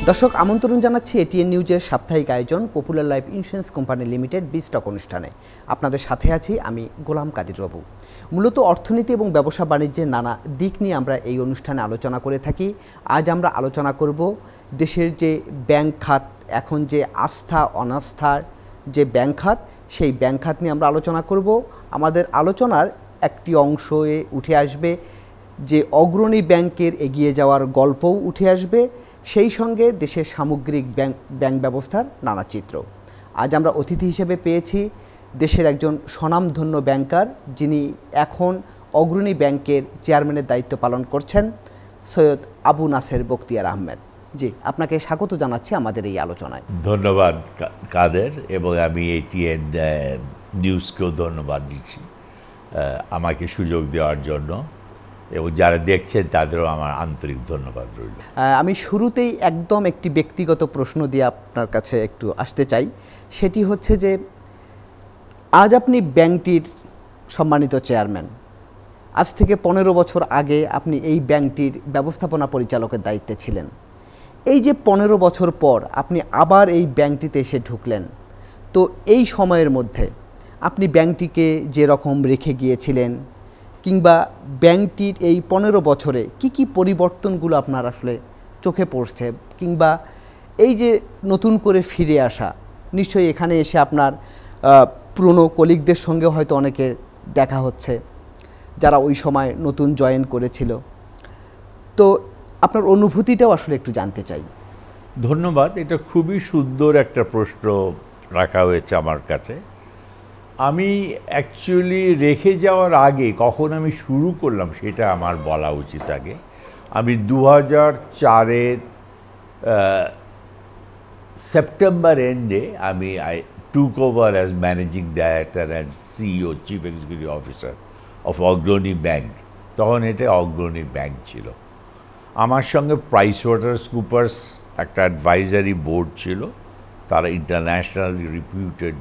দর্শক আমন্ত্রণ জানাচ্ছি এটিএন নিউজের সাপ্তাহিক আয়োজন popular life insurance company limited বিস্টক অনুষ্ঠানে। আপনাদের সাথে আছি আমি গোলাম কাদির রবু। মূলত অর্থনীতি এবং ব্যবসা বাণিজ্যের নানা দিক নিয়ে আমরা এই অনুষ্ঠানে আলোচনা করে থাকি। আজ আমরা আলোচনা করব দেশের যে ব্যাংক খাত, এখন যে আস্থা অনাস্থার যে ব্যাংক খাত, সেই ব্যাংক খাত নিয়ে আমরা আলোচনা করব। আমাদের আলোচনার একটি অংশে উঠে আসবে যে অগ্রণী ব্যাংকের এগিয়ে যাওয়ার গল্পও উঠে আসবে, সেই সঙ্গে দেশের সামগ্রিক ব্যাংক ব্যবস্থার নানা চিত্র। আজ আমরা অতিথি হিসেবে পেয়েছি দেশের একজন স্বনামধন্য ব্যাংকার, যিনি এখন অগ্রণী ব্যাংকের চেয়ারম্যানের দায়িত্ব পালন করছেন, সৈয়দ আবু নাসের বখতিয়ার আহমেদ। জি, আপনাকে স্বাগত জানাচ্ছি আমাদের এই আলোচনায়। ধন্যবাদ কাদের, এবং আমি এটিএন নিউজকেও ধন্যবাদ দিচ্ছি আমাকে সুযোগ দেওয়ার জন্য, এবং যারা দেখছেন তাদেরও আমার আন্তরিক ধন্যবাদ রইল। আমি শুরুতেই একদম একটি ব্যক্তিগত প্রশ্ন দিয়ে আপনার কাছে একটু আসতে চাই। সেটি হচ্ছে যে আজ আপনি ব্যাংকটির সম্মানিত চেয়ারম্যান। আজ থেকে 15 বছর আগে আপনি এই ব্যাংকটির ব্যবস্থাপনা পরিচালকের দায়িত্বে ছিলেন। এই যে 15 বছর পর আপনি আবার এই ব্যাংকটিতে এসে ঢুকলেন, তো এই সময়ের মধ্যে আপনি ব্যাংকটিকে যেরকম রেখে গিয়েছিলেন, কিংবা ব্যাংকটির এই 15 বছরে কি পরিবর্তনগুলো আপনার আসলে চোখে পড়ছে, কিংবা এই যে নতুন করে ফিরে আসা, নিশ্চয়ই এখানে এসে আপনার পুরনো কলিগদের সঙ্গে হয়তো অনেকে দেখা হচ্ছে যারা ওই সময় নতুন জয়েন করেছিল, তো আপনার অনুভূতিটাও আসলে একটু জানতে চাই। ধন্যবাদ, এটা খুবই সুন্দর একটা প্রশ্ন রাখা হয়েছে আমার কাছে। আমি অ্যাকচুয়ালি রেখে যাওয়ার আগে কখন আমি শুরু করলাম সেটা আমার বলা উচিত আগে। আমি 2004-এর সেপ্টেম্বর এন্ডে আমি টুক over as managing director and CEO, chief executive officer of অগ্রণী ব্যাংক। তখন এটা অগ্রণী ব্যাংক ছিল। আমার সঙ্গে প্রাইসওয়াটারসকুপার্স একটা অ্যাডভাইজারি বোর্ড ছিল, তারা internationally reputed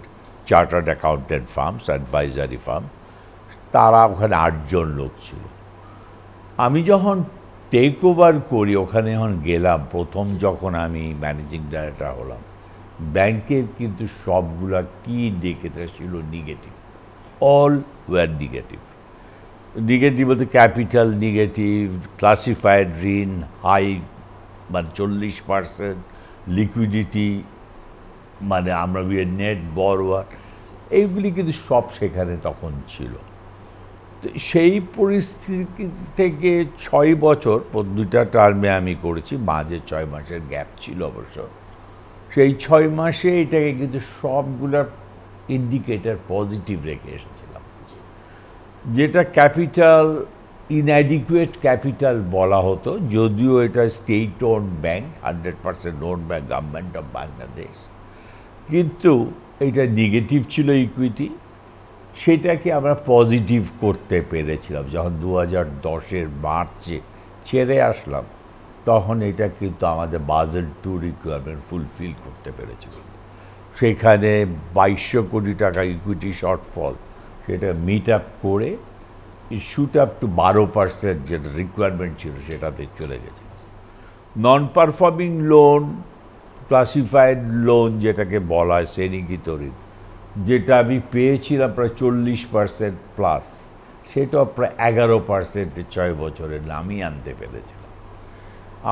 chartered accountant firms, advisory firm, তারা ওখানে 8 জন লোক ছিল। আমি যখন টেক ওভার করি, ওখানে যখন গেলাম, প্রথম যখন আমি ম্যানেজিং ডাইরেক্টর হলাম, ব্যাংকের কিন্তু সবগুলা কি ইন্ডিকেটর ছিল negative, all were negative. Negative বলতে ক্যাপিটাল নেগেটিভ, ক্লাসিফাইড ঋণ হাই মানে 40%, লিকুইডিটি মানে আমরা নেট বরোয়ার, এইগুলি কিন্তু সব সেখানে তখন ছিল। তো সেই পরিস্থিতি থেকে 6 বছর, 2টা টার্মে আমি করেছি, মাঝে 6 মাসের গ্যাপ ছিল অবশ্য। সেই 6 মাসে এটাকে কিন্তু সবগুলা ইন্ডিকেটর পজিটিভ রেখে এসেছিলাম। যেটা ক্যাপিটাল ইনঅ্যাডিকুয়েট ক্যাপিটাল বলা হতো, যদিও এটা state own bank, 100% own bank, government of Bangladesh, কিন্তু এটা নেগেটিভ ছিল ইকুইটি, সেটাকে আমরা পজিটিভ করতে পেরেছিলাম। যখন 2010-এর মার্চে ছেড়ে আসলাম, তখন এটা কিন্তু আমাদের বাজেট 2 রিকোয়ারমেন্ট ফুলফিল করতে পেরেছিল। সেখানে 2200 কোটি টাকা ইকুইটি শর্টফল, সেটা মিট আপ করে শুট আপ টু 12% যেটা রিকোয়ারমেন্ট ছিল সেটাতে চলে গেছে। Non performing loan, classified loan যেটাকে বলা হয়, শ্রেণীকৃত ঋণ, যেটা আমি পেয়েছিলাম প্রায় 40% প্লাস, সেটাও প্রায় 11%-এ 6 বছরে নামিয়ে আনতে পেরেছিলাম।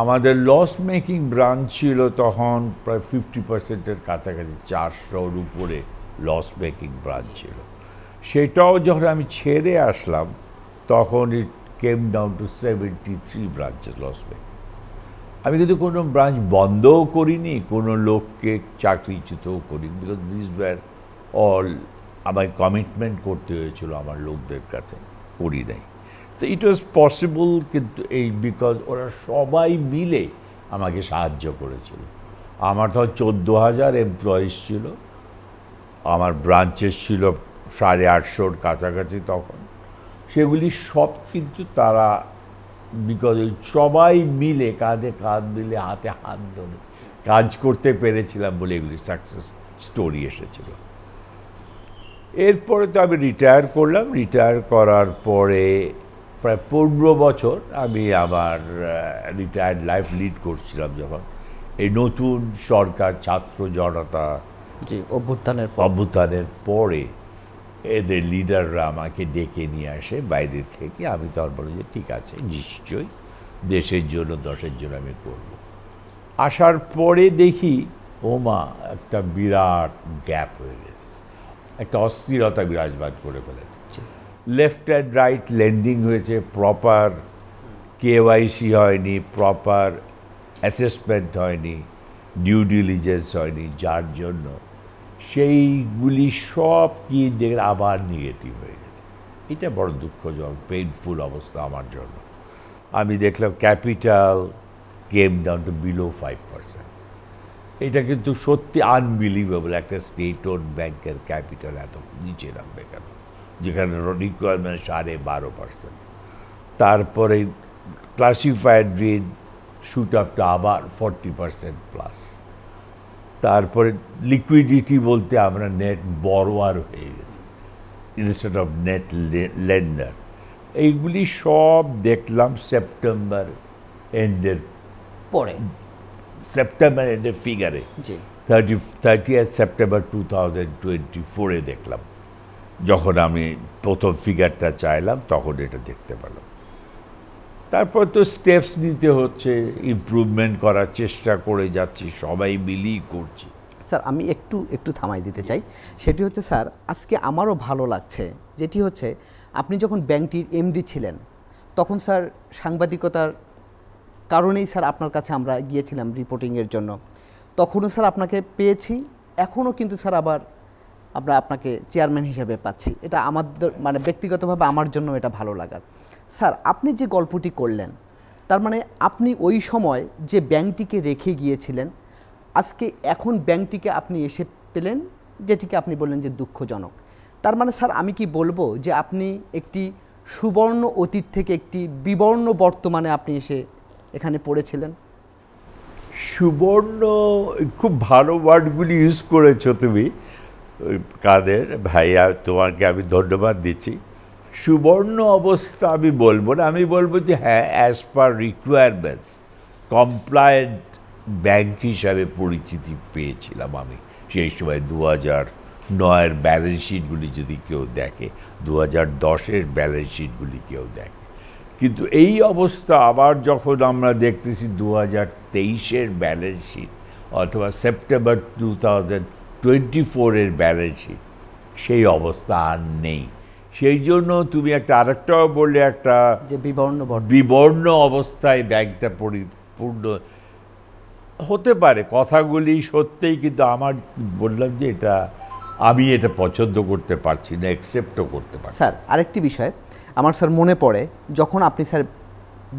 আমাদের লস মেকিং ব্রাঞ্চ ছিল তখন প্রায় 50%-এর কাছাকাছি, 400-র উপরে লস মেকিং ব্রাঞ্চ ছিল। সেটাও যখন আমি ছেড়ে আসলাম, তখন it came down to 73 branches loss making. আমি কিন্তু কোনো ব্রাঞ্চ বন্ধও করিনি, কোনো লোককে চাকরিচ্যুতও করিনি, বিকজ দিস ওয়্যার অল আমায় কমিটমেন্ট করতে হয়েছিল আমার লোকদের কাছে, করি নাই। তো ইট ওয়াজ পসিবল, কিন্তু এই বিকজ ওরা সবাই মিলে আমাকে সাহায্য করেছিল। আমার তখন 14,000 এমপ্লয়িজ ছিল, আমার ব্রাঞ্চেস ছিল 850-র কাছাকাছি তখন। সেগুলি সব কিন্তু তারা, বিকজ সবাই মিলে কাঁধে কাঁধ মিলে হাতে হাত ধরে কাজ করতে পেরেছিলাম বলে এগুলি সাকসেস স্টোরি এসেছিল। এরপরে তো আমি রিটায়ার করলাম। রিটায়ার করার পরে প্রায় 15 বছর আমি আমার রিটায়ার্ড লাইফ লিড করছিলাম। যখন এই নতুন সরকার ছাত্র জনতা জি, অভ্যুত্থানের পরে এদের লিডাররা আমাকে ডেকে নিয়ে আসে বাইরে থেকে। আমি তখন বলি যে ঠিক আছে, নিশ্চয়ই দেশের জন্য, দশের জন্য আমি করব। আসার পরে দেখি ওমা একটা বিরাট গ্যাপ হয়ে গেছে, একটা অস্থিরতা বিরাজমান করে ফেলেছে। লেফট অ্যান্ড রাইট লেন্ডিং হয়েছে, প্রপার কেওয়াইসি হয়নি, প্রপার অ্যাসেসমেন্ট হয়নি, ডিউ ডিলিজেন্স হয়নি, যার জন্য সেইগুলি সব কি দেখে আবার নেগেটিভ হয়ে গেছে। এটা বড় দুঃখজনক, পেইনফুল অবস্থা আমার জন্য। আমি দেখলাম ক্যাপিটাল কেম ডাউন টু বিলো 5%। এটা কিন্তু সত্যি আনবিলিভেবল, একটা স্টেট ওন ব্যাংকের ক্যাপিটাল এত নিচে নামবে কেন, যেখানে রিকোয়ারমেন্ট 12.5%। তারপরে ক্লাসিফাইড ঋণ শুট আপটা আবার 40% প্লাস। তারপরে লিকুইডিটি বলতে আমরা নেট বরোয়ার হয়ে গেছি ইনস্টেড অফ নেট লেন্ডার। এইগুলি সব দেখলাম সেপ্টেম্বর এন্ডের পরে, সেপ্টেম্বর এন্ডের ফিগারে, 30 সেপ্টেম্বর 2024 দেখলাম। যখন আমি প্রথম ফিগারটা চাইলাম তখন এটা দেখতে পেলাম। তারপর তো স্টেপস নিতে হচ্ছে, ইমপ্রুভমেন্ট করার চেষ্টা করে যাচ্ছি, সবাই মিলিয়ে করছি। স্যার আমি একটু থামাই দিতে চাই। সেটি হচ্ছে স্যার, আজকে আমারও ভালো লাগছে, যেটি হচ্ছে আপনি যখন ব্যাংকটির এমডি ছিলেন তখন স্যার সাংবাদিকতার কারণেই স্যার আপনার কাছে আমরা গিয়েছিলাম রিপোর্টিংয়ের জন্য। তখনও স্যার আপনাকে পেয়েছি, এখনও কিন্তু স্যার আবার আমরা আপনাকে চেয়ারম্যান হিসেবে পাচ্ছি। এটা আমাদের মানে ব্যক্তিগতভাবে আমার জন্য এটা ভালো লাগার। স্যার আপনি যে গল্পটি করলেন, তার মানে আপনি ওই সময় যে ব্যাংকটিকে রেখে গিয়েছিলেন, আজকে এখন ব্যাংকটিকে আপনি এসে পেলেন, যেটিকে আপনি বললেন যে দুঃখজনক। তার মানে স্যার আমি কি বলবো যে আপনি একটি সুবর্ণ অতীত থেকে একটি বিবর্ণ বর্তমানে আপনি এসে এখানে পড়েছিলেন? সুবর্ণ, খুব ভালো ওয়ার্ডগুলি ইউজ করেছো তুমি কাদের ভাইয়া, তোমাকে আমি ধন্যবাদ দিচ্ছি। সুবর্ণ অবস্থা আমি বলবো না, আমি বলবো যে হ্যাঁ, as per requirements compliant bank হিসাবে পরিচিতি পেয়েছিলাম আমি সেই সময়। 2009-এর ব্যালেন্স শিটগুলি যদি কেউ দেখে, 2010-এর ব্যালেন্স শিটগুলি কেউ দেখে, কিন্তু এই অবস্থা আবার যখন আমরা দেখতেছি 2023-এর ব্যালেন্স শিট অথবা সেপ্টেম্বর 2024-এর ব্যালেন্স শিট, সেই অবস্থা আর নেই। সেই জন্য তুমি একটা আরেকটাও বললে, একটা যে বিবর্ণ অবস্থায় ব্যাংকটা পরিপূর্ণ হতে পারে। কথাগুলি সত্যিই, কিন্তু আমার বললাম যে আমি এটা পছন্দ করতে পারছি না, অ্যাকসেপ্টও করতে পারছি। স্যার আরেকটি বিষয় আমার স্যার মনে পড়ে, যখন আপনি স্যার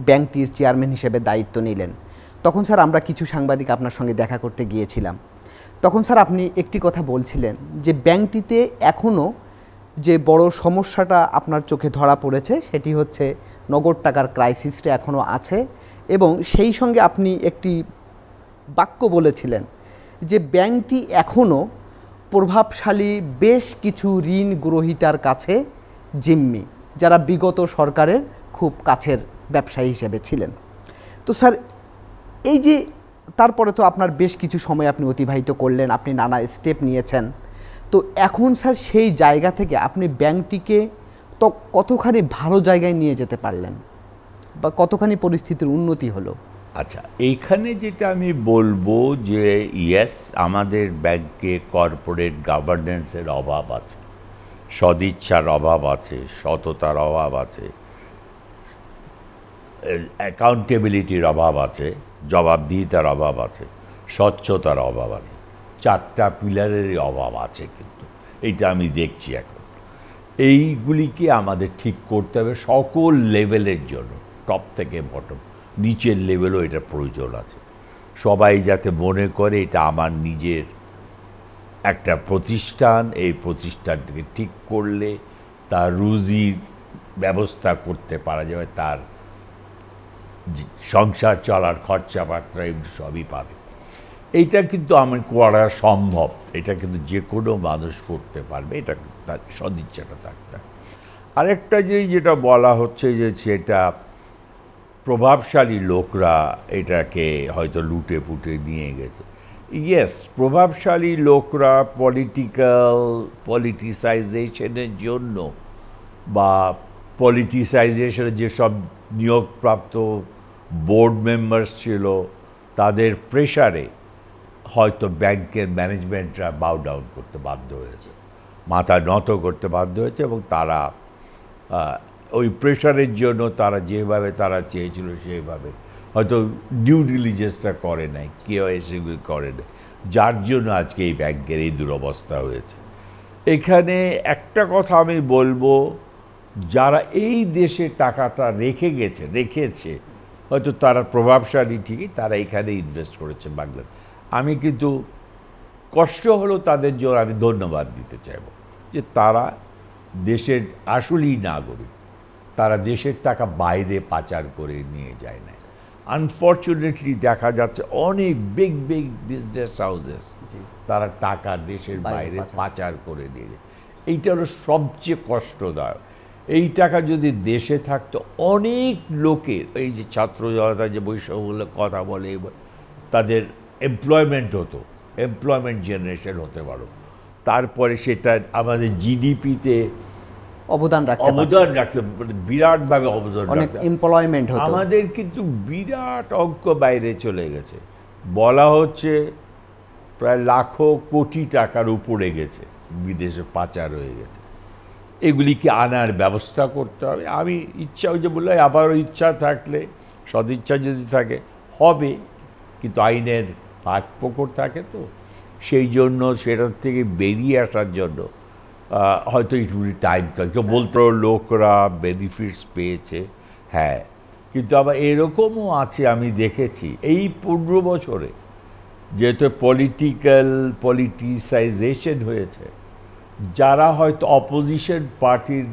ব্যাংকটির চেয়ারম্যান হিসেবে দায়িত্ব নিলেন, তখন স্যার আমরা কিছু সাংবাদিক আপনার সঙ্গে দেখা করতে গিয়েছিলাম। তখন স্যার আপনি একটি কথা বলছিলেন যে ব্যাংকটিতে এখনও যে বড় সমস্যাটা আপনার চোখে ধরা পড়েছে সেটি হচ্ছে নগদ টাকার ক্রাইসিসটা এখনও আছে, এবং সেই সঙ্গে আপনি একটি বাক্য বলেছিলেন যে ব্যাংকটি এখনও প্রভাবশালী বেশ কিছু ঋণ গ্রহীতার কাছে জিম্মি, যারা বিগত সরকারের খুব কাছের ব্যবসায়ী হিসেবে ছিলেন। তো স্যার এই যে তারপরে তো আপনার বেশ কিছু সময় আপনি অতিবাহিত করলেন, আপনি নানা স্টেপ নিয়েছেন, তো এখন স্যার সেই জায়গা থেকে আপনি ব্যাংকটিকে তো কতখানি ভালো জায়গায় নিয়ে যেতে পারলেন বা কতখানি পরিস্থিতির উন্নতি হলো? আচ্ছা, এইখানে যেটা আমি বলবো যে ইয়েস, আমাদের ব্যাংকে কর্পোরেট গভর্নেন্সের অভাব আছে, সদিচ্ছার অভাব আছে, সততার অভাব আছে, অ্যাকাউন্টেবিলিটির অভাব আছে, জবাবদিহিতার অভাব আছে, স্বচ্ছতার অভাব আছে। 4টা পিলারেরই অভাব আছে, কিন্তু এইটা আমি দেখছি এখন। এইগুলিকে আমাদের ঠিক করতে হবে সকল লেভেলের জন্য, টপ থেকে বটম, নিচের লেভেলও এটা প্রয়োজন আছে। সবাই যাতে মনে করে এটা আমার নিজের একটা প্রতিষ্ঠান, এই প্রতিষ্ঠানটাকে ঠিক করলে তার রুজির ব্যবস্থা করতে পারা যাবে, তার সংসার চলার খরচাপাত্রা এগুলো সবই পাবে। এইটা কিন্তু আমার করা সম্ভব, এটা কিন্তু যে কোনো মানুষ করতে পারবে, এটা তার সদিচ্ছাটা থাকতে হবে। আরেকটা যেটা বলা হচ্ছে যে সেটা প্রভাবশালী লোকরা এটাকে হয়তো লুটে পুটে নিয়ে গেছে। ইয়েস, প্রভাবশালী লোকরা পলিটিসাইজেশনের জন্য বা পলিটিসাইজেশনের যেসব নিয়োগপ্রাপ্ত বোর্ড মেম্বার্স ছিল তাদের প্রেশারে হয়তো ব্যাংকের ম্যানেজমেন্টরা বাউ ডাউন করতে বাধ্য হয়েছে, মাথা নত করতে বাধ্য হয়েছে, এবং তারা ওই প্রেশারের জন্য তারা যেভাবে তারা চেয়েছিল সেইভাবে হয়তো ডিউ ডিলিজেন্সটা করে নাই, কেওয়াইসি করে নাই, যার জন্য আজকে এই ব্যাংকের এই দুরবস্থা হয়েছে। এখানে একটা কথা আমি বলবো, যারা এই দেশে টাকাটা রেখেছে হয়তো তারা প্রভাবশালী ঠিকই, তারা এখানে ইনভেস্ট করেছে বাংলাদেশ। আমি কিন্তু কষ্ট হলো তাদের জন্য আমি ধন্যবাদ দিতে চাইব যে তারা দেশের আসলেই নাগরিক, তারা দেশের টাকা বাইরে পাচার করে নিয়ে যায় না। আনফর্চুনেটলি দেখা যাচ্ছে অনেক বিগ বিজনেস হাউসেস তারা টাকা দেশের বাইরে পাচার করে নিয়ে যায়। এইটা হলো সবচেয়ে কষ্টদায়ক। এই টাকা যদি দেশে থাকতো, অনেক লোকের, এই যে ছাত্র জনতা যে বৈষম্যমূলক কথা বলে, তাদের এমপ্লয়মেন্ট হতো, এমপ্লয়মেন্ট জেনারেশন হতে পারো, তারপরে সেটা আমাদের জিডিপিতে অবদান রাখতে বিরাটভাবে অবদান রাখতে, এমপ্লয়মেন্ট হতো। আমাদের কিন্তু বিরাট অঙ্ক বাইরে চলে গেছে, বলা হচ্ছে প্রায় লাখো কোটি টাকার উপরে গেছে, বিদেশে পাচার হয়ে গেছে। এগুলিকে আনার ব্যবস্থা করতে হবে। আমি ইচ্ছা, ওই যে বললাম, আবারও ইচ্ছা থাকলে, সদিচ্ছা যদি থাকে হবে, কিন্তু আইনের ফাঁক ফোকর থাকে, তো সেই জন্য সেটার থেকে বেরিয়ে আসার জন্য হয়তো একটু টাইম কেউ বলতে লোকরা বেনিফিটস পেয়েছে, হ্যাঁ, কিন্তু আবার এরকমও আছে, আমি দেখেছি এই 15 বছরে যেহেতু পলিটিসাইজেশন হয়েছে, যারা হয়তো অপোজিশন পার্টির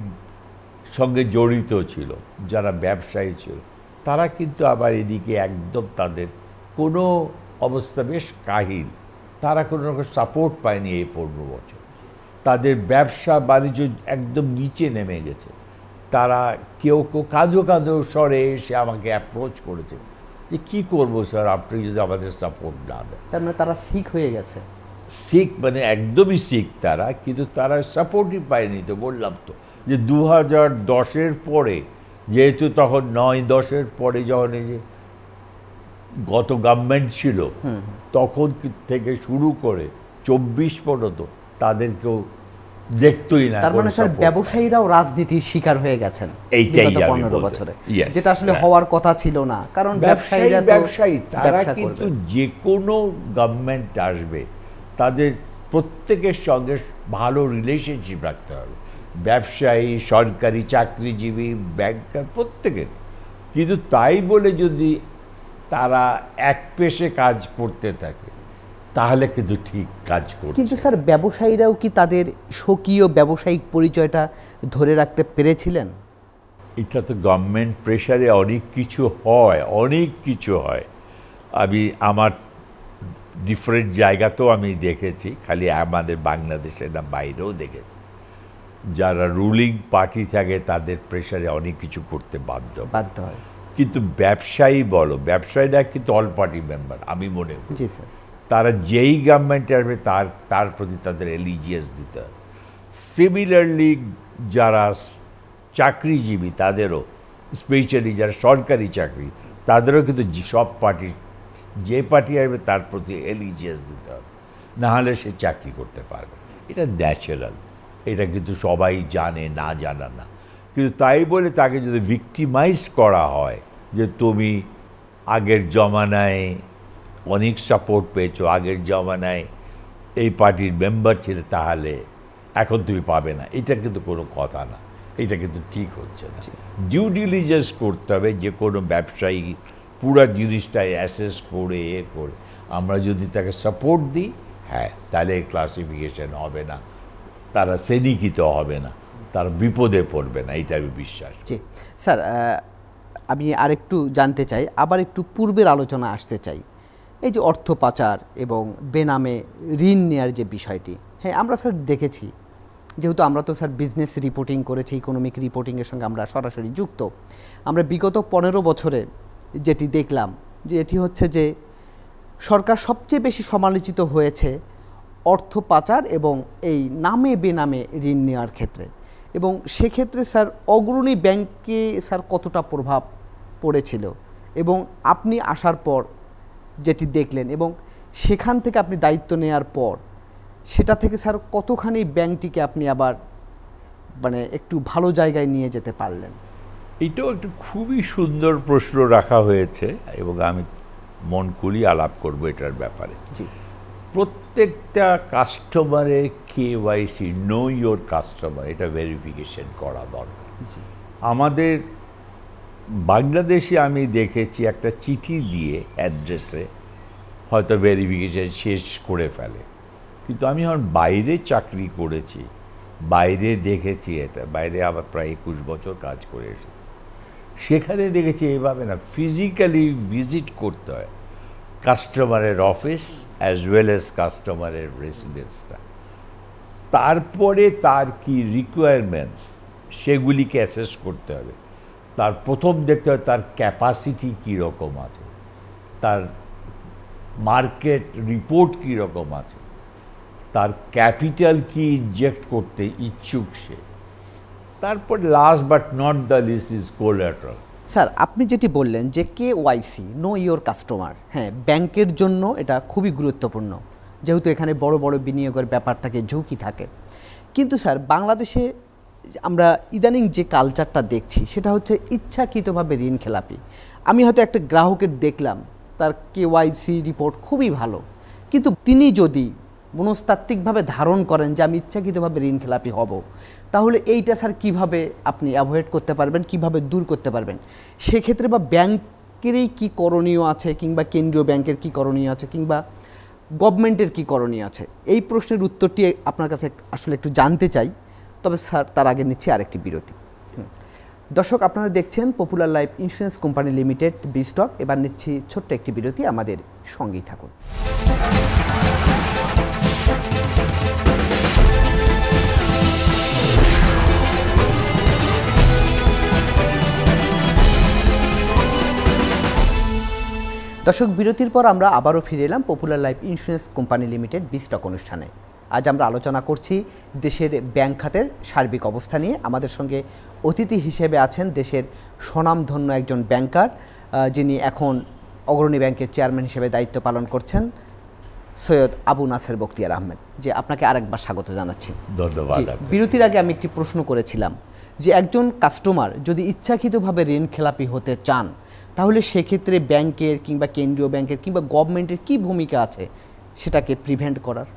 সঙ্গে জড়িত ছিল, যারা ব্যবসায়ী ছিল, তারা কিন্তু আবার এদিকে একদম তাদের কোনো অবস্থা বেশ কাহিল, তারা কোনো রকম সাপোর্ট পায়নি এই 15 বছর। তাদের ব্যবসা বাণিজ্য একদম নিচে নেমে গেছে। তারা কেউ কাঁদো কাঁদো স্বরে এসে আমাকে অ্যাপ্রোচ করেছে যে কী করবো স্যার, আপনি যদি আমাদের সাপোর্ট না দেন। তার মানে তারা সিক হয়ে গেছে, সিক মানে একদমই সিক তারা, কিন্তু তারা সাপোর্টই পায়নি। তো বললাম তো যে 2010-এর পরে, যেহেতু তখন 9-10-এর পরে যখন এই যে গত গভর্নমেন্ট ছিল, তখন থেকে শুরু করে 24 পর্যন্ত তাদেরকেও দেখতই না। তার মানে স্যার ব্যবসায়ীরাও রাজনীতির শিকার হয়ে গেছেন এইটাই 15 বছরে, যেটা আসলে হওয়ার কথা ছিল না। কারণ ব্যবসায়ী তারা কিন্তু যে কোনো গভর্নমেন্ট আসবে তাদের প্রত্যেকের সঙ্গে ভালো রিলেশনশিপ রাখতে হবে, ব্যবসায়ী, সরকারি চাকরিজীবী, ব্যাংকার, প্রত্যেকের। কিন্তু তাই বলে যদি তারা এক পেশে কাজ করতে থাকে, তাহলে কিন্তু ঠিক কাজ করছে। কিন্তু স্যার ব্যবসায়ীরাও কি তাদের স্বকীয় ব্যবসায়িক পরিচয়টা ধরে রাখতে পেরেছিলেন? এটা তো গভর্নমেন্ট প্রেশারে অনেক কিছু হয়। আমি আমার ডিফারেন্ট জায়গাতেও আমি দেখেছি, খালি আমাদের বাংলাদেশে না, বাইরেও দেখেছি, যারা রুলিং পার্টি থাকে তাদের প্রেশারে অনেক কিছু করতে বাধ্য হয়। কিন্তু ব্যবসায়ীরা কিন্তু অল পার্টি মেম্বার, আমি মনে করি। জি স্যার। তারা যেই গভর্নমেন্টে আসবে তার প্রতি তাদের এলিজিয়াস দিতে হবে। সিমিলারলি যারা চাকরিজীবী, তাদেরও, স্পেশালি যারা সরকারি চাকরি, তাদেরও কিন্তু সব পার্টি, যে পার্টি আসবে তার প্রতি এলিজিয়াস দিতে হবে, নাহলে সে চাকরি করতে পারবে। এটা ন্যাচারাল, এটা কিন্তু সবাই জানে, না জানা না। কিন্তু তাই বলে তাকে যদি ভিক্টিমাইজ করা হয় যে তুমি আগের জমানায় অনেক সাপোর্ট পেয়েছো, আগের জমানায় এই পার্টির মেম্বার ছিলে, তাহলে এখন তুমি পাবে না, এটা কিন্তু কোনো কথা না, এটা কিন্তু ঠিক হচ্ছে না। ডিউ ডিলিজেন্স করতে হবে, যে কোনো ব্যবসায়ী পুরো জিনিসটাই অ্যাসেস করে আমরা যদি তাকে সাপোর্ট দিই, হ্যাঁ, তাহলে ক্লাসিফিকেশন হবে না, তারা শ্রেণীকৃত হবে না, তারা বিপদে পড়বে না, এইটা আমি বিশ্বাস। জি স্যার, আমি আরেকটু জানতে চাই, আবার একটু পূর্বের আলোচনা আসতে চাই। এই যে অর্থ পাচার এবং বেনামে ঋণ নেওয়ার যে বিষয়টি, হ্যাঁ, আমরা স্যার দেখেছি যেহেতু আমরা তো স্যার বিজনেস রিপোর্টিং করেছি, ইকোনমিক রিপোর্টিংয়ের সঙ্গে আমরা সরাসরি যুক্ত, আমরা বিগত 15 বছরে যেটি দেখলাম যে এটি হচ্ছে যে সরকার সবচেয়ে বেশি সমালোচিত হয়েছে অর্থ পাচার এবং এই নামে বেনামে ঋণ নেওয়ার ক্ষেত্রে। এবং সেক্ষেত্রে স্যার অগ্রণী ব্যাংকে স্যার কতটা প্রভাব পড়েছিল এবং আপনি আসার পর যেটি দেখলেন এবং সেখান থেকে আপনি দায়িত্ব নেওয়ার পর সেটা থেকে স্যার কতখানি ব্যাংকটিকে আপনি আবার মানে একটু ভালো জায়গায় নিয়ে যেতে পারলেন? এটাও একটা খুবই সুন্দর প্রশ্ন রাখা হয়েছে এবং আমি মন খুলি আলাপ করব এটার ব্যাপারে। জি, প্রত্যেকটা কাস্টমারের কেওয়াইসি, নো ইয়োর কাস্টমার, এটা ভেরিফিকেশন করা দরকার। জি, আমাদের বাংলাদেশে আমি দেখেছি একটা চিঠি দিয়ে অ্যাড্রেসে হয়তো ভেরিফিকেশন শেষ করে ফেলে, কিন্তু আমি যখন বাইরে চাকরি করেছি, বাইরে দেখেছি, এটা বাইরে আবার প্রায় 21 বছর কাজ করে এসেছি, সেখানে দেখেছি এইভাবে না, ফিজিক্যালি ভিজিট করতে হয় কাস্টমারের অফিস অ্যাজ ওয়েল অ্যাজ কাস্টমারের রেসিডেন্সটা, তারপরে তার কি রিকোয়ারমেন্টস সেগুলিকে অ্যাসেস করতে হবে। তার প্রথম দেখতে হবে তার ক্যাপাসিটি কীরকম আছে, তার মার্কেট রিপোর্ট কীরকম আছে, তার ক্যাপিটাল কি ইনজেক্ট করতে ইচ্ছুক সে, তারপর last but not the least is collateral. Sir আপনি যেটি বললেন যে কেওয়াইসি, নো ইয়োর কাস্টমার, হ্যাঁ ব্যাংকের জন্য এটা খুবই গুরুত্বপূর্ণ, যেহেতু এখানে বড় বড় বিনিয়োগের ব্যাপার থাকে, ঝুঁকি থাকে। কিন্তু স্যার বাংলাদেশে আমরা ইদানিং যে কালচারটা দেখছি সেটা হচ্ছে ইচ্ছাকৃতভাবে ঋণ খেলাপি। আমি হয়তো একটা গ্রাহকের দেখলাম তার কেওয়াইসি রিপোর্ট খুবই ভালো, কিন্তু তিনি যদি মনস্তাত্ত্বিকভাবে ধারণ করেন যে আমি ইচ্ছাকৃতভাবে ঋণ খেলাপি হব, তাহলে এইটা স্যার কিভাবে আপনি অ্যাভয়েড করতে পারবেন, কিভাবে দূর করতে পারবেন? সেক্ষেত্রে বা ব্যাংকেরই কি করণীয় আছে, কিংবা কেন্দ্রীয় ব্যাংকের কি করণীয় আছে, কিংবা গভর্নমেন্টের কি করণীয় আছে? এই প্রশ্নের উত্তরটি আপনার কাছে আসলে একটু জানতে চাই। তবে স্যার তার আগে নিচ্ছি আরেকটি বিরতি। দর্শক আপনারা দেখছেন popular life insurance company limited B stock. এবার নিচ্ছি ছোট্ট একটি বিরতি, আমাদের সঙ্গেই থাকুন। দর্শক বিরতির পর আমরা আবারও ফিরে এলাম popular life insurance company limited B stock অনুষ্ঠানে। আজ আমরা আলোচনা করছি দেশের ব্যাংক খাতের সার্বিক অবস্থা নিয়ে। আমাদের সঙ্গে অতিথি হিসেবে আছেন দেশের স্বনামধন্য একজন ব্যাংকার, যিনি এখন অগ্রণী ব্যাংকের চেয়ারম্যান হিসেবে দায়িত্ব পালন করছেন, সৈয়দ আবু নাসের বখতিয়ার আহমেদ। যে আপনাকে আরেকবার স্বাগত জানাচ্ছি। ধন্যবাদ। বিরতির আগে আমি একটি প্রশ্ন করেছিলাম যে একজন কাস্টমার যদি ইচ্ছাকৃতভাবে ঋণ খেলাপি হতে চান, তাহলে সেক্ষেত্রে ব্যাংকের কিংবা কেন্দ্রীয় ব্যাংকের কিংবা গভর্নমেন্টের কি ভূমিকা আছে সেটাকে প্রিভেন্ট করার?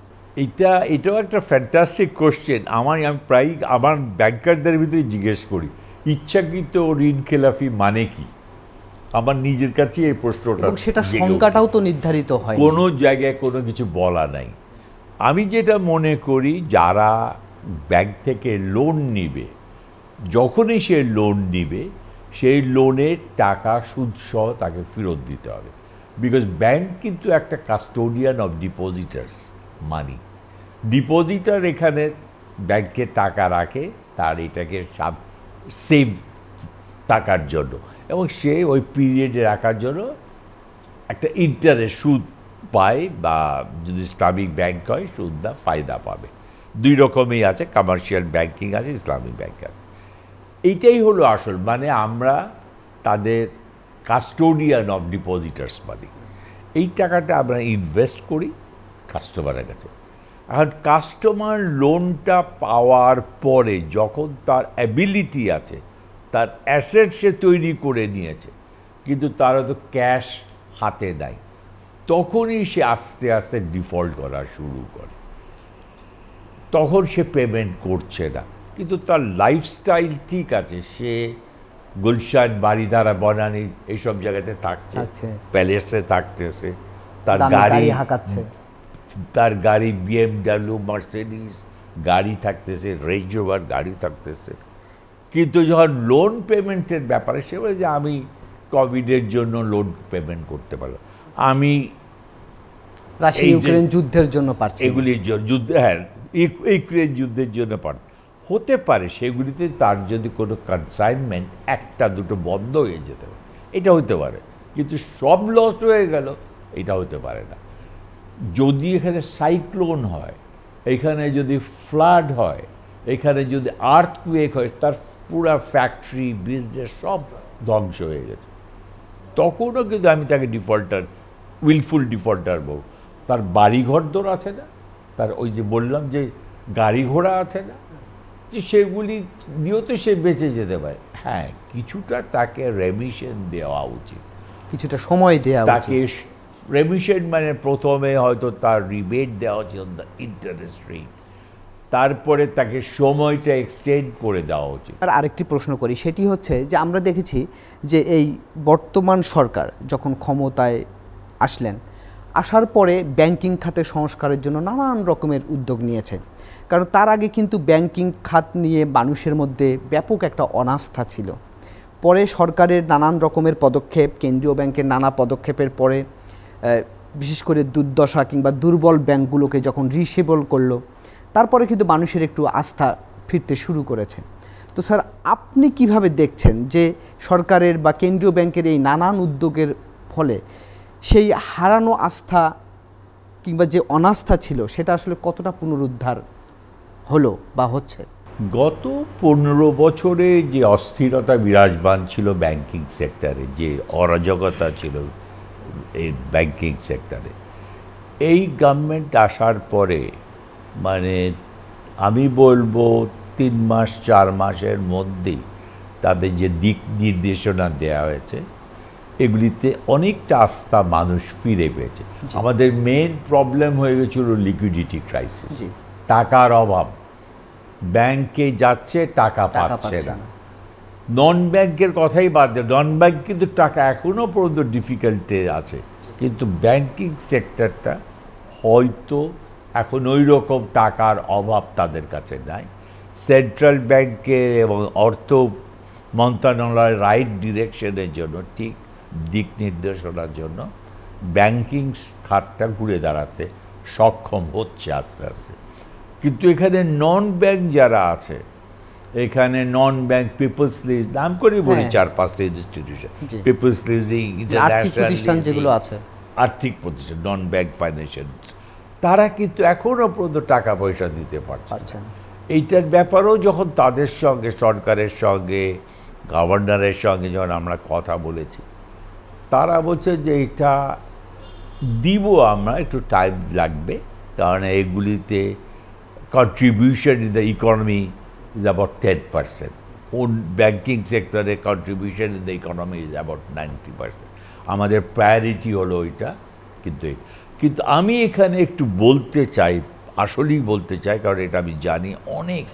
এটাও একটা ফ্যান্টাস্টিক কোশ্চেন। আমি প্রায় আমার ব্যাংকারদের ভিতরে জিজ্ঞেস করি ইচ্ছাকৃত ঋণ খেলাপি মানে কি। আমার নিজের কাছে এই প্রশ্নটা, সেটা সংজ্ঞাটাও তো নির্ধারিত হয়, কোনো জায়গায় কোনো কিছু বলা নাই। আমি যেটা মনে করি, যারা ব্যাংক থেকে লোন নিবে, যখনই সে লোন নিবে সেই লোনের টাকা সুদসহ তাকে ফেরত দিতে হবে। বিকজ ব্যাংক কিন্তু একটা কাস্টোডিয়ান অফ ডিপোজিটার্স মানি। ডিপোজিটার এখানে ব্যাংকে টাকা রাখে তার এটাকে সেভ টাকার জন্য, এবং সে ওই পিরিয়ডে রাখার জন্য একটা ইন্টারেস্ট সুদ পায়, বা যদি ইসলামিক ব্যাংক হয় সুদ না ফায়দা পাবে। দুই রকমই আছে, কমার্শিয়াল ব্যাংকিং আছে, ইসলামিক ব্যাংক আছে। এইটাই হলো আসল মানে, আমরা তাদের কাস্টোডিয়ান অফ ডিপোজিটার্স মানি। এই টাকাটা আমরা ইনভেস্ট করি কাস্টমারের কাছে। এখন কাস্টমার লোনটা পাওয়ার পরে যখন তার অ্যাবিলিটি আছে, তার অ্যাসেট সে তৈরি করে নিয়েছে, কিন্তু তারা তো ক্যাশ হাতে নাই, তখনই সে আস্তে আস্তে ডিফল্ট করা শুরু করে। তখন সে পেমেন্ট করছে না, কিন্তু তার লাইফস্টাইল ঠিক আছে, সে গুলশান, বাড়িধারা, বনানী এইসব জায়গাতে থাকছে, প্যালেসে থাকতেছে, তার গাড়ি হাঁকাচ্ছে, তার গাড়ি BMW, মার্সিডিজ গাড়ি থাকতেছে, রেঞ্জ রোভার গাড়ি থাকতেছে। কিন্তু যখন লোন পেমেন্টের ব্যাপারে সে বলে যে আমি কোভিডের জন্য লোন পেমেন্ট করতে পারলাম, আমি রাশিয়া ইউক্রেন যুদ্ধের জন্য পারছি, এগুলির জন্য যুদ্ধ, হ্যাঁ ইউক্রেন যুদ্ধের জন্য হতে পারে সেগুলিতে তার যদি কোনো কনসাইনমেন্ট একটা দুটো বন্ধ হয়ে যেতে পারে, এটা হতে পারে, কিন্তু সব লস হয়ে গেল এটা হতে পারে না। যদি এখানে সাইক্লোন হয়, এখানে যদি ফ্লাড হয়, এখানে যদি আর্থকুয়েক হয়, তার পুরা ফ্যাক্টরি বিজনেস সব ধ্বংস হয়ে গেছে, তখনও কিন্তু আমি তাকে ডিফল্টার, উইলফুল ডিফল্টার বলব। তার বাড়িঘর দোর আছে না, তার ওই যে বললাম যে গাড়ি ঘোড়া আছে না, যে সেগুলি দিয়েও তো সে বেঁচে যেতে পারে। হ্যাঁ, কিছুটা তাকে রেমিশন দেওয়া উচিত, কিছুটা সময় দেওয়া তাকে রেমিশন, মানে প্রথমে হয়তো তার রিবেট দেওয়া উচিত ইন্টারেস্ট রেট, তারপরে তাকে সময়টা এক্সটেন্ড করে দেওয়া উচিত। আর আরেকটি প্রশ্ন করি, সেটি হচ্ছে যে আমরা দেখেছি যে এই বর্তমান সরকার যখন ক্ষমতায় আসলেন, আসার পরে ব্যাংকিং খাতে সংস্কারের জন্য নানান রকমের উদ্যোগ নিয়েছে। কারণ তার আগে কিন্তু ব্যাংকিং খাত নিয়ে মানুষের মধ্যে ব্যাপক একটা অনাস্থা ছিল। পরে সরকারের নানান রকমের পদক্ষেপ, কেন্দ্রীয় ব্যাংকের নানা পদক্ষেপের পরে বিশেষ করে দুর্দশা কিংবা দুর্বল ব্যাংকগুলোকে যখন রিসেবল করলো, তারপরে কিন্তু মানুষের একটু আস্থা ফিরতে শুরু করেছে। তো স্যার, আপনি কিভাবে দেখছেন যে সরকারের বা কেন্দ্রীয় ব্যাংকের এই নানান উদ্যোগের ফলে সেই হারানো আস্থা কিংবা যে অনাস্থা ছিল সেটা আসলে কতটা পুনরুদ্ধার হলো বা হচ্ছে? গত 15 বছরে যে অস্থিরতা বিরাজমান ছিল ব্যাংকিং সেক্টরে, যে অরাজকতা ছিল এই ব্যাংকিং সেক্টরে, এই গভর্নমেন্ট আসার পরে মানে আমি বলবো 3 মাস 4 মাসের মধ্যেই তাদের যে দিক নির্দেশনা দেওয়া হয়েছে, এগুলিতে অনেকটা আস্থা মানুষ ফিরে পেয়েছে। আমাদের মেন প্রবলেম হয়ে গেছিল লিকুইডিটি ক্রাইসিস, টাকার অভাব, ব্যাংকে যাচ্ছে টাকা পাচ্ছে না। নন ব্যাংকের কথাই বাদ দেয়, নন ব্যাংক কিন্তু টাকা এখনও পর্যন্ত ডিফিকাল্টে আছে, কিন্তু ব্যাংকিং সেক্টরটা হয়তো এখন ওই রকম টাকার অভাব তাদের কাছে নাই। সেন্ট্রাল ব্যাংকের এবং অর্থ মন্ত্রণালয়ের রাইট ডিরেকশনের জন্য, ঠিক দিক নির্দেশনার জন্য ব্যাংকিং খাতটা ঘুরে দাঁড়াতে সক্ষম হচ্ছে আস্তে আস্তে। কিন্তু এখানে নন ব্যাংক যারা আছে, এখানে নন ব্যাংক পিপলস লিজ নাম করে বলি 4-5টা ইনস্টিটিউশন, পিপলস লিজিং, প্রতিষ্ঠান যেগুলো আছে, আর্থিক প্রতিষ্ঠান, নন ব্যাংক ফাইন্যান্সিয়াল, তারা কিন্তু এখনও পর্যন্ত টাকা পয়সা দিতে পারছে না। এইটার ব্যাপারেও যখন তাদের সঙ্গে, সরকারের সঙ্গে, গভর্নরের সঙ্গে যখন আমরা কথা বলেছি, তারা বলছে যে এটা দিব আমরা, একটু টাইম লাগবে, কারণ এগুলিতে contribution in the economy is about 10%, own banking সেক্টরে contribution in the economy is about 90%। আমাদের প্রায়োরিটি হলো ওইটা। কিন্তু আমি এখানে একটু বলতে চাই, আসলেই বলতে চাই, কারণ এটা আমি জানি অনেক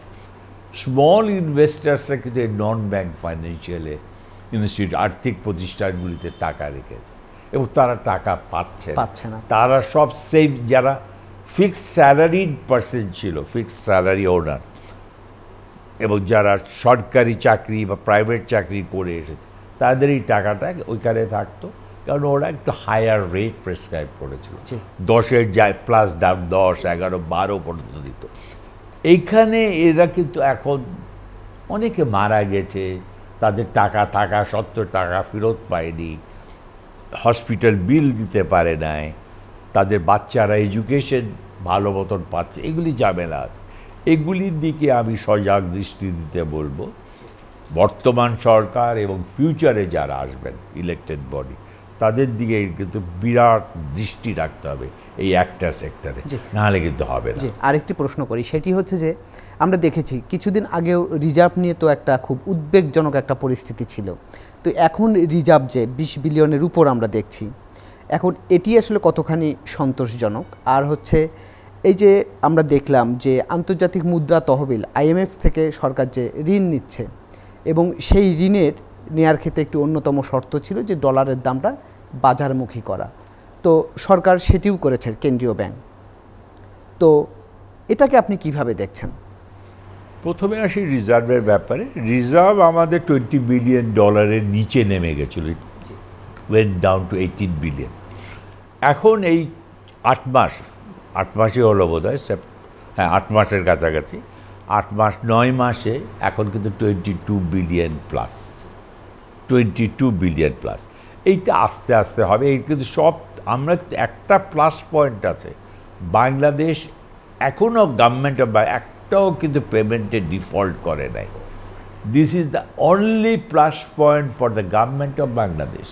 স্মল ইনভেস্টার্সরা কিন্তু এই নন ব্যাংক ফাইন্যান্সিয়ালে ইনস্টিটিউট, আর্থিক প্রতিষ্ঠানগুলিতে টাকা রেখেছে এবং তারা টাকা পাচ্ছে না। তারা সব সেভ, যারা ফিক্সড স্যালারিড পার্সন ছিল, ফিক্সড স্যালারি ওনার, এবং যারা সরকারি চাকরি বা প্রাইভেট চাকরি করে এসেছে, তাদের এই টাকাটা ওইখানে থাকতো, কারণ ওরা একটু হায়ার রেট প্রেসক্রাইব করেছিল, 10-এর যায় প্লাস 10, 11, 12 পর্যন্ত দিত। এইখানে এরা কিন্তু এখন অনেকে মারা গেছে, তাদের টাকা থাকা সত্ত্বেও টাকা ফেরত পায়নি, হসপিটাল বিল দিতে পারে নাই, তাদের বাচ্চারা এডুকেশন ভালো মতন পাচ্ছে, এগুলি ঝামেলা। এগুলির দিকে আমি সজাগ দৃষ্টি দিতে বলবো বর্তমান সরকার এবং ফিউচারে যারা আসবেন ইলেকটেড বডি, তাদের দিকে কিন্তু বিরাট দৃষ্টি রাখতে হবে এই একটা সেক্টরে, নাহলে কিন্তু হবে না। আরেকটি প্রশ্ন করি, সেটি হচ্ছে যে আমরা দেখেছি কিছুদিন আগেও রিজার্ভ নিয়ে তো একটা খুব উদ্বেগজনক একটা পরিস্থিতি ছিল। তো এখন রিজার্ভ যে 20 বিলিয়নের উপর আমরা দেখছি, এখন এটি আসলে কতখানি সন্তোষজনক? আর হচ্ছে এই যে আমরা দেখলাম যে আন্তর্জাতিক মুদ্রা তহবিল IMF থেকে সরকার যে ঋণ নিচ্ছে, এবং সেই ঋণের নেয়ার ক্ষেত্রে একটি অন্যতম শর্ত ছিল যে ডলারের দামটা বাজারমুখী করা। তো সরকার সেটিও করেছে, কেন্দ্রীয় ব্যাংক। তো এটাকে আপনি কিভাবে দেখছেন? প্রথমে আসি রিজার্ভের ব্যাপারে। রিজার্ভ আমাদের $20 বিলিয়ন নিচে নেমে গেছিল, ওয়েন্ট ডাউন টু 18 বিলিয়ন। এখন এই 8 মাসই হলো বোধ হয়, হ্যাঁ 8 মাসের কাছাকাছি, 8 মাস 9 মাসে এখন কিন্তু 22 বিলিয়ন প্লাস, 22 বিলিয়ন প্লাস। এইটা আস্তে আস্তে হবে। এই কিন্তু সব আমরা একটা প্লাস পয়েন্ট আছে, বাংলাদেশ এখনও গভর্নমেন্ট বা একটাও কিন্তু পেমেন্টে ডিফল্ট করে নাই। This is the only plus point for the government of Bangladesh.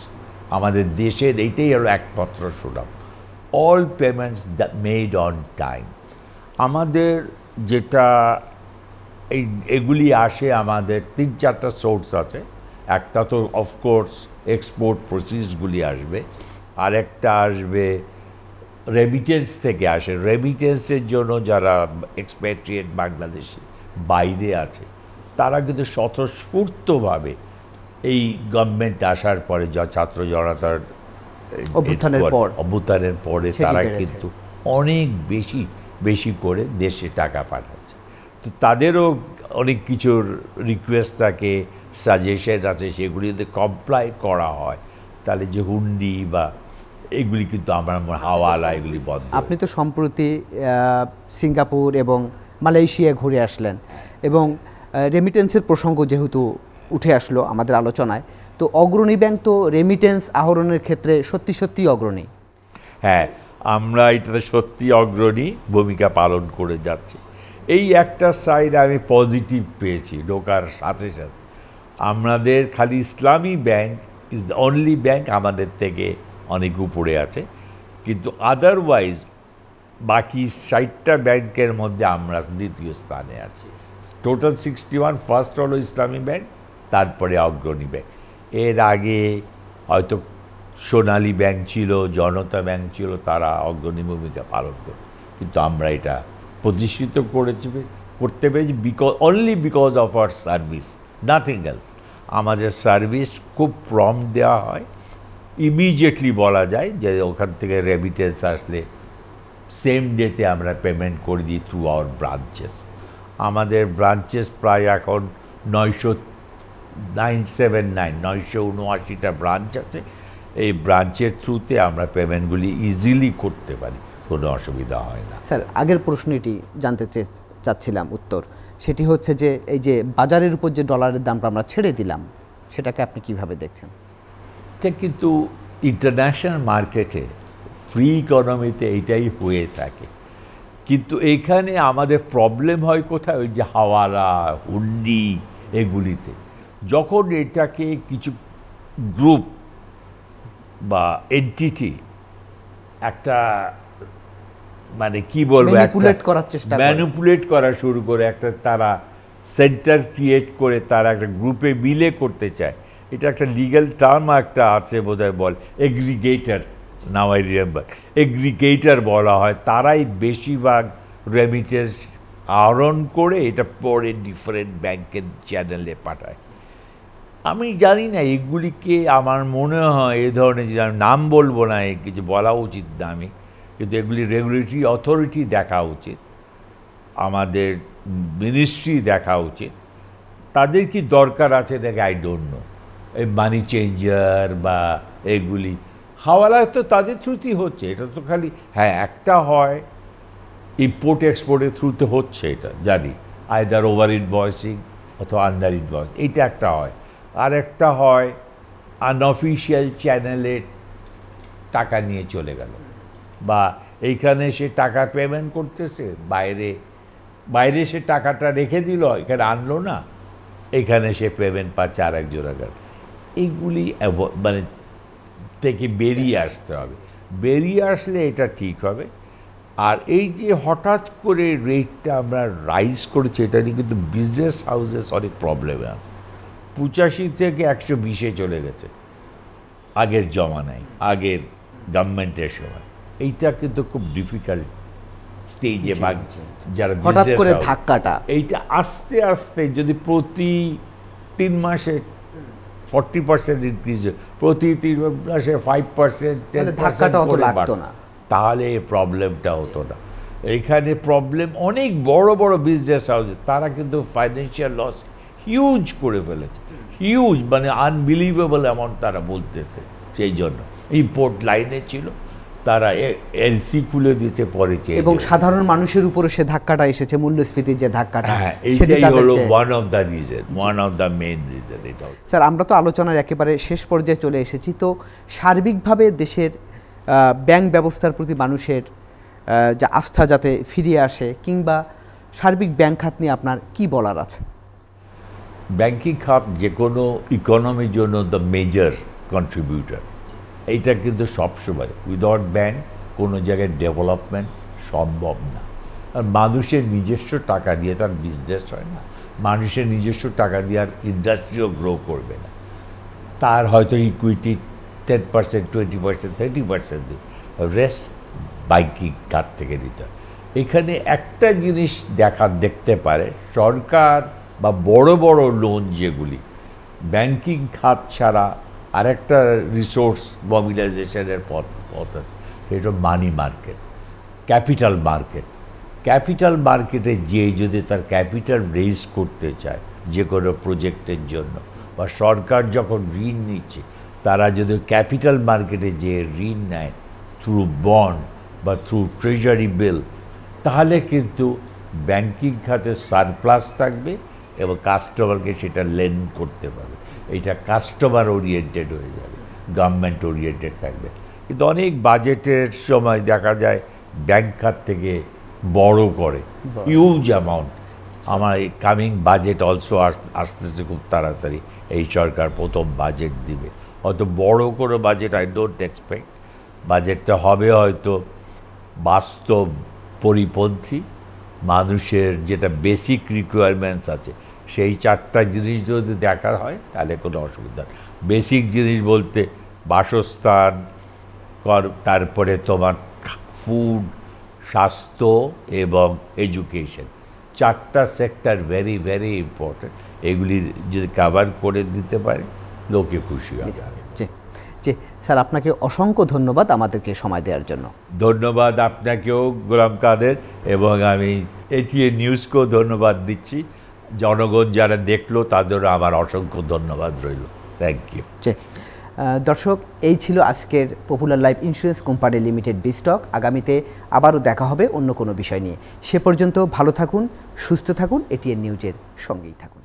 আমাদের দেশের এইটাই হলো একমাত্র সুনাম, all payments made on time. আমাদের যেটা এগুলি আসে, আমাদের 3-4টা সোর্স আছে। একটা তো অফকোর্স এক্সপোর্ট প্রসিসগুলি আসবে, আর একটা আসবে রেমিটেন্স থেকে আসে। রেমিটেন্সের জন্য যারা এক্সপ্যাট্রিয়েট বাংলাদেশি বাইরে আছে, তারা কিন্তু স্বতঃস্ফূর্তভাবে এই গভর্নমেন্ট আসার পরে ছাত্র জনতার অভ্যুত্থানের পরে তারা কিন্তু অনেক বেশি বেশি করে দেশে টাকা পাঠাচ্ছে। তো তাদেরও অনেক কিছুর রিকোয়েস্ট থাকে, সাজেশন আছে, সেগুলি যদি কমপ্লাই করা হয় তাহলে যে হুন্ডি বা এগুলি কিন্তু আমার হাওয়ালা এগুলি বন্ধ। আপনি তো সম্প্রতি সিঙ্গাপুর এবং মালয়েশিয়া ঘুরে আসলেন, এবং রেমিটেন্সের প্রসঙ্গ যেহেতু উঠে আসলো আমাদের আলোচনায়, তো অগ্রণী ব্যাংক তো রেমিটেন্স আহরণের ক্ষেত্রে সত্যি সত্যি অগ্রণী। হ্যাঁ, আমরা এটাতে সত্যি অগ্রণী ভূমিকা পালন করে যাচ্ছি। এই একটা সাইড আমি পজিটিভ পেয়েছি ঢোকার সাথে সাথে। আমাদের খালি ইসলামী bank is the only bank আমাদের থেকে অনেক উপরে আছে, কিন্তু আদারওয়াইজ বাকি 60টা ব্যাংকের মধ্যে আমরা দ্বিতীয় স্থানে আছি। টোটাল 61, ফার্স্ট হলো ইসলামী ব্যাংক, তারপরে অগ্রণী ব্যাংক। এর আগে হয়তো সোনালী ব্যাংক ছিল, জনতা ব্যাংক ছিল, তারা অগ্রণী ভূমিকা পালন করে, কিন্তু আমরা এটা প্রতিষ্ঠিত করতে পেরেছি only because of our service, nothing else. আমাদের সার্ভিস খুব প্রম্পট দেওয়া হয়, ইমিডিয়েটলি বলা যায় যে ওখান থেকে রেমিটেন্স আসলে সেম ডেতে আমরা পেমেন্ট করে দিই থ্রু আওয়ার ব্রাঞ্চেস। আমাদের ব্রাঞ্চেস প্রায় এখন 979টা ব্রাঞ্চ আছে। এই ব্রাঞ্চের থ্রুতে আমরা পেমেন্টগুলি ইজিলি করতে পারি, কোনো অসুবিধা হয় না। স্যার, আগের প্রশ্নটি জানতে চাচ্ছিলাম উত্তর, সেটি হচ্ছে যে এই যে বাজারের উপর যে ডলারের দামটা আমরা ছেড়ে দিলাম, সেটাকে আপনি কিভাবে দেখছেন? এটা কিন্তু ইন্টারন্যাশনাল মার্কেটে, ফ্রি ইকোনমিতে এইটাই হয়ে থাকে, কিন্তু এখানে আমাদের প্রবলেম হয় কোথায়? ওই যে হাওয়ালা, হুন্ডি, এগুলিতে। যখন এটাকে কিছু গ্রুপ বা এন্টিটি একটা মানে কি বলবো, ম্যানিপুলেট করা শুরু করে, একটা তারা সেন্টার ক্রিয়েট করে তারা একটা গ্রুপে মিলে করতে চায়। এটা একটা লিগ্যাল টার্ম একটা আছে বোধহয়, বল aggregator, now I remember, aggregator বলা হয়। তারাই বেশিরভাগ রেমিটেন্স আহরণ করে এটা পরে ডিফারেন্ট ব্যাংকের চ্যানেলে পাঠায়। আমি জানি না এগুলিকে, আমার মনে হয় এ ধরনের, যে নাম বলবো না, কিছু বলা উচিত না আমি, কিন্তু এগুলি রেগুলেটরি অথরিটি দেখা উচিত, আমাদের মিনিস্ট্রি দেখা উচিত। তাদের কি দরকার আছে দেখে আই ডোন্ট নো। এই মানি চেঞ্জার বা এগুলি হাওয়ালা তো তাদের থ্রুতেই হচ্ছে। এটা তো খালি, হ্যাঁ একটা হয় ইম্পোর্ট এক্সপোর্টের থ্রুতে হচ্ছে, এটা জানি, আইদার ওভার ইনভয়েসিং অথবা আন্ডার ইনভয়েস, এইটা একটা হয়। আর একটা হয় আনঅফিশিয়াল চ্যানেলে টাকা নিয়ে চলে গেল, বা এইখানে সে টাকা পেমেন্ট করতেছে, বাইরে সে টাকাটা রেখে দিল, এখানে আনলো না, এখানে সে পেমেন্ট পাচ্ছে আর একজনের কাছে। এইগুলি মানে থেকে বেরিয়ে আসতে হবে। বেরিয়ে আসলে এটা ঠিক হবে। আর এই যে হঠাৎ করে রেটটা আমরা রাইজ করেছি, এটা নিয়ে কিন্তু বিজনেস হাউসেস অনেক প্রবলেমে আছে। 85 থেকে 120-এ চলে গেছে আগের জমানায়, আগের গভর্নমেন্টের সময়। এইটা কিন্তু খুব ডিফিকাল্ট স্টেজে, বা যারা হঠাৎ করে ধাক্কাটা, এইটা আস্তে আস্তে যদি প্রতি 3 মাসে 40% ইনক্রিজ, প্রতি 3 মাসে 5%, 10% তাহলে এই প্রবলেমটা হতো না। এইখানে প্রবলেম অনেক বড় বড় বিজনেস হাউস, তারা কিন্তু ফাইন্যান্সিয়াল লস হিউজ করে ফেলেছে, হিউজ, মানে আনবিলিভেবল অ্যামাউন্ট তারা বলতেছে। সেই জন্য ইম্পোর্ট লাইনে ছিল, তারা এলসি খুলে দিয়েছে পরে চেয়ে এবং সাধারণ মানুষের উপরে সে ধাক্কাটা এসেছে, মূল্যস্ফীতির যে ধাক্কাটা, এইটাই হলো one of the reason, one of the main reason. এটা স্যার, আমরা তো আলোচনার একেবারে শেষ পর্যায়ে চলে এসেছি, তো সার্বিকভাবে দেশের ব্যাংক ব্যবস্থার প্রতি মানুষের যা আস্থা যাতে ফিরিয়ে আসে, কিংবা সার্বিক ব্যাংক খাত নিয়ে আপনার কি বলার আছে? ব্যাংকিং খাত যে কোনো ইকোনমির জন্য দ্য মেজর কন্ট্রিবিউটার। এইটা কিন্তু সবসময় উইদাউট ব্যাংক কোনো জায়গায় ডেভেলপমেন্ট সম্ভব না। আর মানুষের নিজস্ব টাকা দিয়ে তার বিজনেস হয় না, মানুষের নিজস্ব টাকা দিয়ে আর ইন্ডাস্ট্রিও গ্রো করবে না। তার হয়তো ইকুইটি 10%, 20%, 30% দিই, রেস্ট ব্যাংকিং খাত থেকে দিতে হয়। এখানে একটা জিনিস দেখতে পারে সরকার বা বড় বড় লোন যেগুলি ব্যাংকিং খাত ছাড়া আরেকটা রিসোর্স মোবিলাইজেশনের পথ আছে, সেটা money market, capital market. Capital মার্কেটে যে যদি তার ক্যাপিটাল রেইজ করতে চায় যে কোনো প্রজেক্টের জন্য, বা সরকার যখন ঋণ নিচ্ছে তারা যদি ক্যাপিটাল মার্কেটে যে ঋণ নেয় থ্রু বন্ড বা থ্রু ট্রেজারি বিল, তাহলে কিন্তু ব্যাংকিং খাতে সারপ্লাস থাকবে এবং কাস্টমারকে সেটা লেন্ড করতে পারবে। এইটা কাস্টমার ওরিয়েন্টেড হয়ে যাবে, গভর্নমেন্ট ওরিয়েন্টেড থাকবে। কিন্তু অনেক বাজেটের সময় দেখা যায় ব্যাংক খাত থেকে বড় করে হিউজ অ্যামাউন্ট। আমার এই কামিং বাজেট অলসো আসতেছে খুব তাড়াতাড়ি, এই সরকার প্রথম বাজেট দিবে, হয়তো বড় করে বাজেট আই ডোন্ট এক্সপেক্ট। বাজেটটা হবে হয়তো বাস্তব পরিপন্থী, মানুষের যেটা বেসিক রিকোয়ারমেন্টস আছে সেই 4টা জিনিস যদি দেখা হয় তাহলে কোনো অসুবিধা। বেসিক জিনিস বলতে বাসস্থান, তারপরে তোমার ফুড, স্বাস্থ্য এবং এডুকেশন, 4টা সেক্টর ভেরি ভেরি ইম্পর্টেন্ট। এগুলি যদি কভার করে দিতে পারে লোকে খুশি হবে। জি স্যার, আপনাকে অসংখ্য ধন্যবাদ আমাদেরকে সময় দেওয়ার জন্য। ধন্যবাদ আপনাকেও গোলাম কাদের, এবং আমি এটিএন নিউজকেও ধন্যবাদ দিচ্ছি। জনগণ যারা দেখলো তাদেরও আমার অসংখ্য ধন্যবাদ রইল। Thank you. দর্শক, এই ছিল আজকের Popular life insurance company limited বিস্টক। আগামীতে আবারও দেখা হবে অন্য কোনো বিষয় নিয়ে। সে পর্যন্ত ভালো থাকুন, সুস্থ থাকুন, এটিএন নিউজের সঙ্গেই থাকুন।